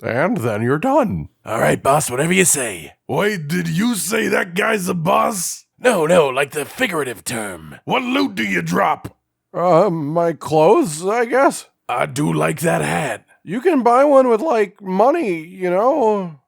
And then you're done. All right, boss, whatever you say. Wait, did you say that guy's the boss? No, like the figurative term. What loot do you drop? My clothes, I guess. I do like that hat. You can buy one with, like, money, you know?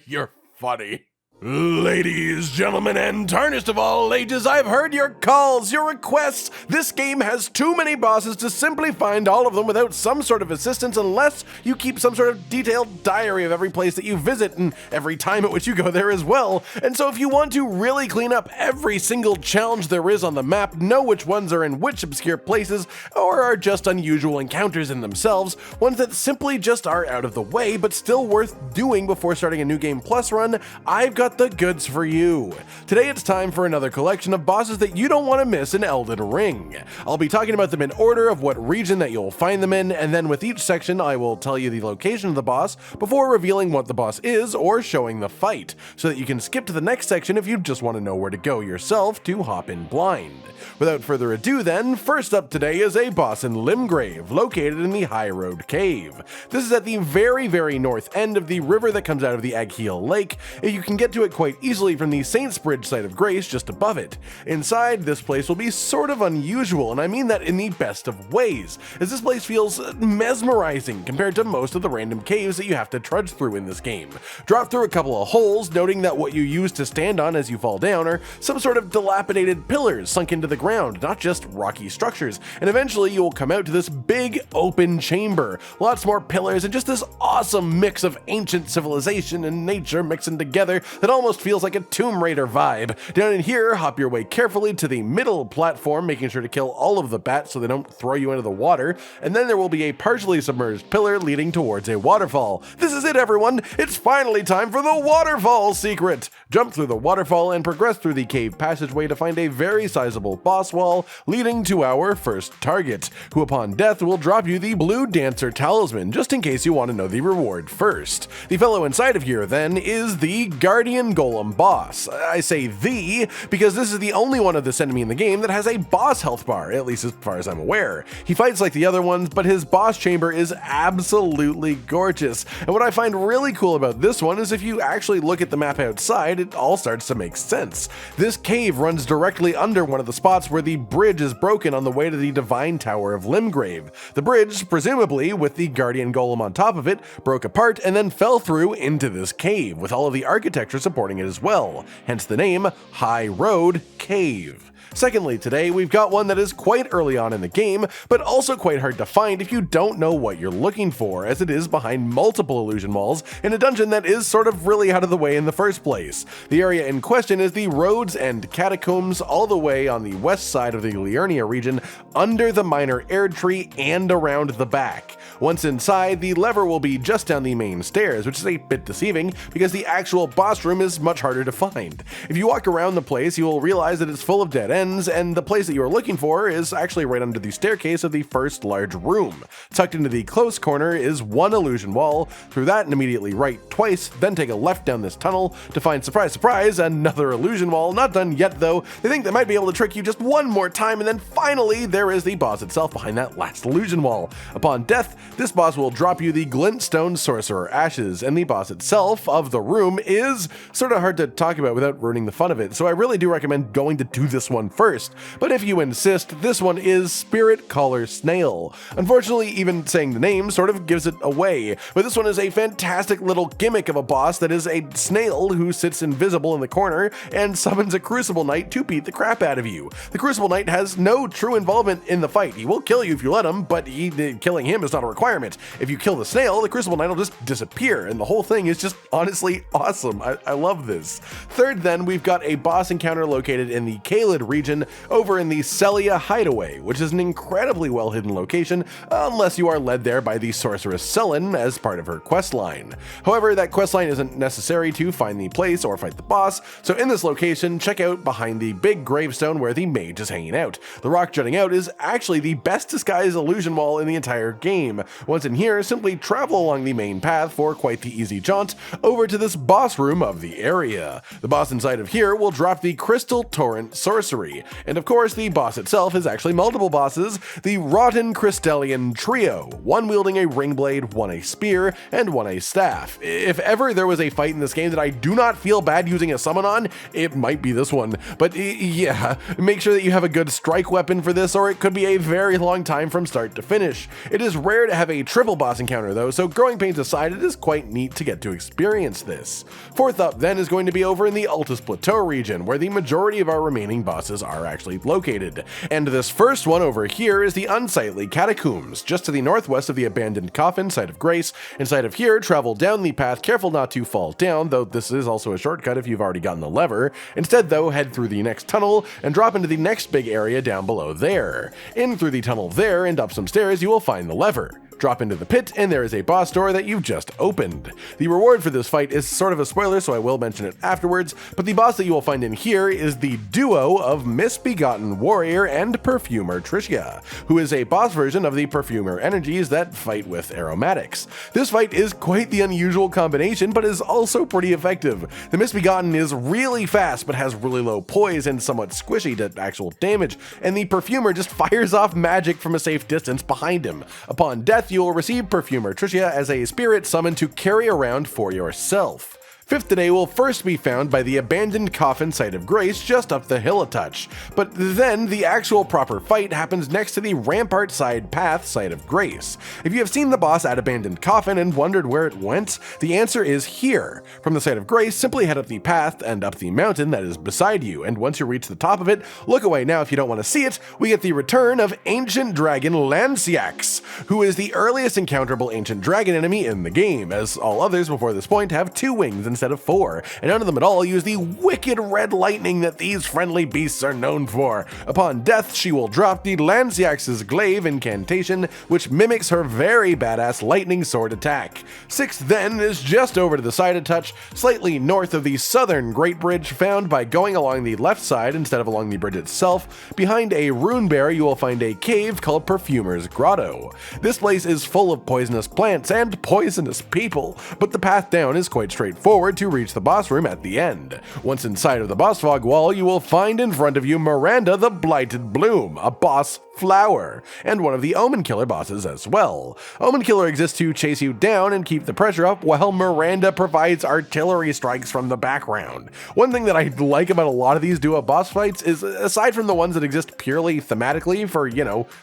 You're funny. Ladies, gentlemen, and tarnished of all ages, I've heard your calls, your requests. This game has too many bosses to simply find all of them without some sort of assistance unless you keep some sort of detailed diary of every place that you visit and every time at which you go there as well. And so if you want to really clean up every single challenge there is on the map, know which ones are in which obscure places, or are just unusual encounters in themselves, ones that simply just are out of the way but still worth doing before starting a New Game Plus run, I've got the goods for you. Today it's time for another collection of bosses that you don't want to miss in Elden Ring. I'll be talking about them in order of what region that you'll find them in, and then with each section I will tell you the location of the boss before revealing what the boss is or showing the fight, so that you can skip to the next section if you just want to know where to go yourself to hop in blind. Without further ado then, first up today is a boss in Limgrave, located in the Highroad cave. This is at the very north end of the river that comes out of the Agheel Lake. You can get to it quite easily from the Saints Bridge site of Grace just above it. Inside, this place will be sort of unusual, and I mean that in the best of ways, as this place feels mesmerizing compared to most of the random caves that you have to trudge through in this game. Drop through a couple of holes, noting that what you use to stand on as you fall down are some sort of dilapidated pillars sunk into the ground, not just rocky structures, and eventually you will come out to this big open chamber. Lots more pillars and just this awesome mix of ancient civilization and nature mixing together that almost feels like a Tomb Raider vibe. Down in here, hop your way carefully to the middle platform, making sure to kill all of the bats so they don't throw you into the water, and then there will be a partially submerged pillar leading towards a waterfall. This is it, everyone! It's finally time for the waterfall secret! Jump through the waterfall and progress through the cave passageway to find a very sizable boss wall leading to our first target, who upon death will drop you the Blue Dancer Talisman, just in case you want to know the reward first. The fellow inside of here, then, is the Guardian Golem boss. I say the, because this is the only one of this enemy in the game that has a boss health bar, at least as far as I'm aware. He fights like the other ones, but his boss chamber is absolutely gorgeous. And what I find really cool about this one is if you actually look at the map outside, it all starts to make sense. This cave runs directly under one of the spots where the bridge is broken on the way to the Divine Tower of Limgrave. The bridge, presumably with the Guardian Golem on top of it, broke apart and then fell through into this cave, with all of the architecture supporting it as well, hence the name Highroad Cave. Secondly, today we've got one that is quite early on in the game, but also quite hard to find if you don't know what you're looking for, as it is behind multiple illusion walls in a dungeon that is sort of really out of the way in the first place. The area in question is the Roads and Catacombs, all the way on the west side of the Liurnia region, under the Minor Erdtree and around the back. Once inside, the lever will be just down the main stairs, which is a bit deceiving because the actual boss room is much harder to find. If you walk around the place, you will realize that it's full of dead ends, and the place that you are looking for is actually right under the staircase of the first large room. Tucked into the close corner is one illusion wall. Through that and immediately right twice, then take a left down this tunnel to find, surprise surprise, another illusion wall. Not done yet though. They think they might be able to trick you just one more time, and then finally there is the boss itself behind that last illusion wall. Upon death, this boss will drop you the Glintstone Sorcerer Ashes, and the boss itself of the room is sort of hard to talk about without ruining the fun of it, so I really do recommend going to do this one first. But if you insist, this one is Spiritcaller Snail. Unfortunately, even saying the name sort of gives it away, but this one is a fantastic little gimmick of a boss that is a snail who sits invisible in the corner and summons a Crucible Knight to beat the crap out of you. The Crucible Knight has no true involvement in the fight. He will kill you if you let him, but killing him is not a requirement. If you kill the snail, the Crucible Knight will just disappear, and the whole thing is just honestly awesome. I love this. Third then, we've got a boss encounter located in the Caelid region over in the Sellia Hideaway, which is an incredibly well hidden location, unless you are led there by the sorceress Selin as part of her questline. However, that questline isn't necessary to find the place or fight the boss, so in this location, check out behind the big gravestone where the mage is hanging out. The rock jutting out is actually the best disguised illusion wall in the entire game. Once in here, simply travel along the main path for quite the easy jaunt over to this boss room of the area. The boss inside of here will drop the Crystal Torrent Sorcery, victory. And of course, the boss itself is actually multiple bosses, the Rotten Crystalian trio, one wielding a Ringblade, one a spear, and one a staff. If ever there was a fight in this game that I do not feel bad using a summon on, it might be this one. But yeah, make sure that you have a good strike weapon for this, or it could be a very long time from start to finish. It is rare to have a triple boss encounter though, so growing pains aside, it is quite neat to get to experience this. Fourth up then is going to be over in the Altus Plateau region, where the majority of our remaining bosses are actually located. And this first one over here is the Unsightly catacombs, just to the northwest of the abandoned coffin, Site of Grace. Inside of here, travel down the path, careful not to fall down, though this is also a shortcut if you've already gotten the lever. Instead though, head through the next tunnel and drop into the next big area down below there. In through the tunnel there and up some stairs, you will find the lever. Drop into the pit, and there is a boss door that you've just opened. The reward for this fight is sort of a spoiler, so I will mention it afterwards, but the boss that you will find in here is the duo of Misbegotten Warrior and Perfumer Tricia, who is a boss version of the Perfumer energies that fight with aromatics. This fight is quite the unusual combination, but is also pretty effective. The Misbegotten is really fast, but has really low poise and somewhat squishy to actual damage, and the Perfumer just fires off magic from a safe distance behind him. Upon death, you will receive Perfumer Tricia as a spirit summoned to carry around for yourself. Fifth today will first be found by the abandoned coffin Site of Grace just up the hill a touch, but then the actual proper fight happens next to the rampart side path Site of Grace. If you have seen the boss at abandoned coffin and wondered where it went, the answer is here. From the Site of Grace, simply head up the path and up the mountain that is beside you, and once you reach the top of it, look away now if you don't want to see it, we get the return of ancient dragon Lansseax, who is the earliest encounterable ancient dragon enemy in the game, as all others before this point have 2 wings instead of 4, and none of them at all use the wicked red lightning that these friendly beasts are known for. Upon death, she will drop the Lansseax's glaive incantation, which mimics her very badass lightning sword attack. Sixth then is just over to the side a touch, slightly north of the southern Great Bridge, found by going along the left side instead of along the bridge itself. Behind a rune bear, you will find a cave called Perfumer's Grotto. This place is full of poisonous plants and poisonous people, but the path down is quite straightforward to reach the boss room at the end. Once inside of the boss fog wall, you will find in front of you Miranda the Blighted Bloom, a boss flower, and one of the Omenkiller bosses as well. Omenkiller exists to chase you down and keep the pressure up, while Miranda provides artillery strikes from the background. One thing that I like about a lot of these duo boss fights is, aside from the ones that exist purely thematically for,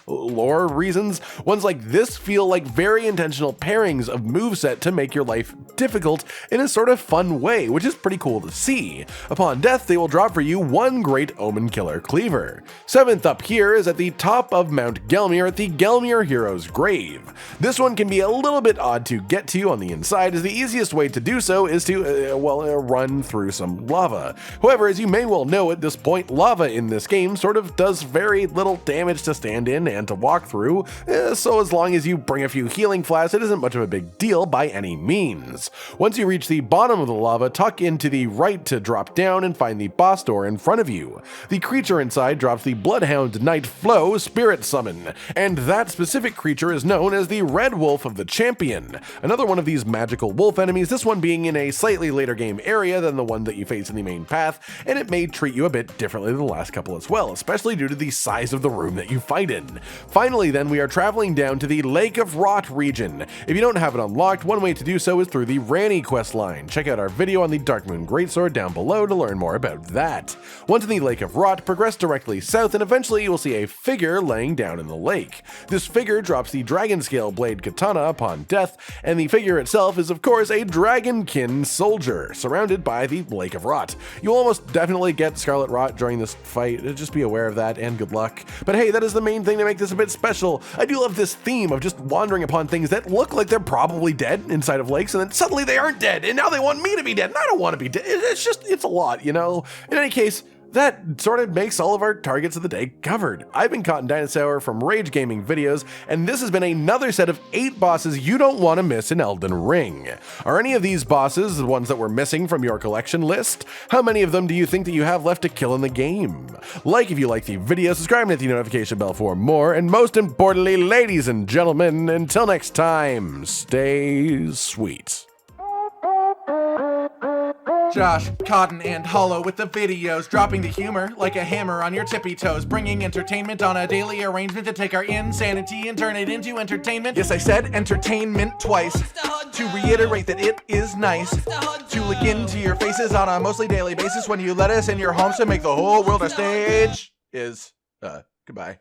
lore reasons, ones like this feel like very intentional pairings of moveset to make your life difficult in a sort of fun way, which is pretty cool to see. Upon death, they will drop for you one great Omenkiller cleaver. Seventh up here is at the top of Mount Gelmir at the Gelmir hero's grave. This one can be a little bit odd to get to on the inside, as the easiest way to do so is to, run through some lava. However, as you may well know at this point, lava in this game sort of does very little damage to stand in and to walk through, so as long as you bring a few healing flasks, it isn't much of a big deal by any means. Once you reach the bottom of the lava, tuck into the right to drop down and find the boss door in front of you. The creature inside drops the Bloodhound Knight Flow Spirit Summon, and that specific creature is known as the Red Wolf of the Champion, another one of these magical wolf enemies, this one being in a slightly later game area than the one that you face in the main path, and it may treat you a bit differently than the last couple as well, especially due to the size of the room that you fight in. Finally then, we are traveling down to the Lake of Rot region. If you don't have it unlocked, one way to do so is through the Ranny quest line. Check out our video on the Darkmoon Greatsword down below to learn more about that. Once in the Lake of Rot, progress directly south and eventually you will see a figure laying down in the lake. This figure drops the dragon scale blade katana upon death, and the figure itself is of course a Dragonkin soldier surrounded by the Lake of Rot. You'll almost definitely get Scarlet Rot during this fight, just be aware of that and good luck. But hey, that is the main thing to make this a bit special. I do love this theme of just wandering upon things that look like they're probably dead inside of lakes, and then suddenly they aren't dead, and now they want me to be dead, and I don't want to be dead. It's a lot, In any case, that sort of makes all of our targets of the day covered. I've been Cotton Dinosaur from RageGamingVideos, and this has been another set of 8 bosses you don't want to miss in Elden Ring. Are any of these bosses the ones that were missing from your collection list? How many of them do you think that you have left to kill in the game? Like if you like the video, subscribe and hit the notification bell for more, and most importantly, ladies and gentlemen, until next time, stay sweet. Josh, Cotton, and Hollow with the videos, dropping the humor like a hammer on your tippy toes, bringing entertainment on a daily arrangement to take our insanity and turn it into entertainment. Yes, I said entertainment twice, to reiterate that it is nice to look into your faces on a mostly daily basis when you let us in your homes to make the whole world a stage. Goodbye.